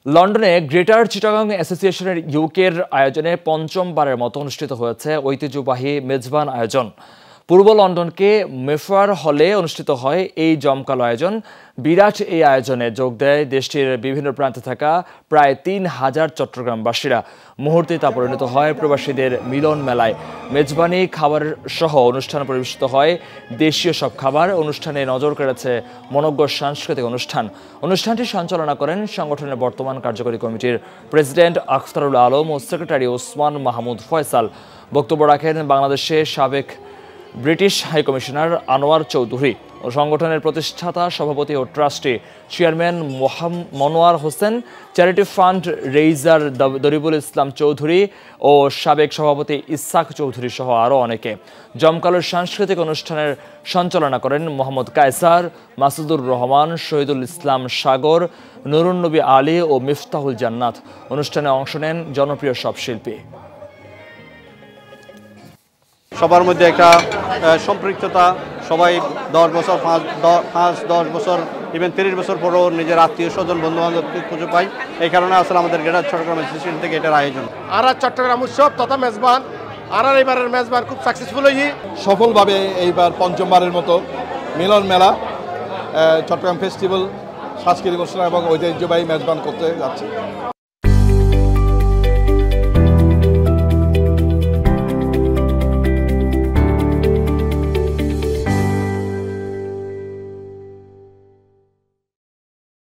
লন্ডনে গ্রেটার চিটাগং অ্যাসোসিয়েশনের ইউকের আয়োজনে পঞ্চমবারের মতো অনুষ্ঠিত হয়েছে ঐতিহ্যবাহী মেজবান আয়োজন। পূর্ব লন্ডনকে মেফেয়ার হলে অনুষ্ঠিত হয় এই জমকালো আয়োজন। বিরাট এই আয়োজনে যোগ দেয় দেশটির বিভিন্ন প্রান্তে থাকা প্রায় ৩,০০০ চট্টগ্রামবাসীরা। মুহূর্তে তা পরিণত হয় প্রবাসীদের মিলন মেলায়। মেজবানি খাবার সহ অনুষ্ঠান পরিবেশিত হয় দেশীয় সব খাবার। অনুষ্ঠানে নজর কেড়েছে মনোজ্ঞ সাংস্কৃতিক অনুষ্ঠানটি সঞ্চালনা করেন সংগঠনের বর্তমান কার্যকরী কমিটির প্রেসিডেন্ট আখতারুল আলম ও সেক্রেটারি ওসমান মাহমুদ ফয়সাল। বক্তব্য রাখেন বাংলাদেশের সাবেক ব্রিটিশ হাইকমিশনার আনোয়ার চৌধুরী ও সংগঠনের প্রতিষ্ঠাতা সভাপতি ও trustee chairman Monowar Hossain, charity fund raiser Daribul Islam Chowdhury ও সাবেক সভাপতি ইসাক চৌধুরী সহ আরও অনেকে। জমকালো সাংস্কৃতিক অনুষ্ঠানের সঞ্চালনা করেন মোহাম্মদ কায়সার, মাসুদুর রহমান, শহীদুল ইসলাম সাগর, নুরুন্নবী আলী ও মিফতাহুল জান্নাত। অনুষ্ঠানে অংশ নেন জনপ্রিয় সব শিল্পী। সবার মধ্যে একটা সম্পৃক্ততা, সবাই 10 বছর 5-10 বছর ইভেন 30 বছর পরেও নিজের আত্মীয় স্বজন বন্ধু বান্ধবকে খুঁজে পাই। এই কারণে আসলে আমাদের গ্রেটার চট্টগ্রাম অ্যাসোসিয়েশন থেকে এটার আয়োজন। আর চট্টগ্রাম উৎসব তথা মেজবান আর এবারের মেজবান খুব সাকসেসফুল হয়েছি। সফলভাবে এইবার পঞ্চমবারের মতো মিলন মেলা, চট্টগ্রাম ফেস্টিভ্যাল, সাংস্কৃতিক অনুষ্ঠান এবং ঐতিহ্যবাহী মেজবান করতে যাচ্ছে।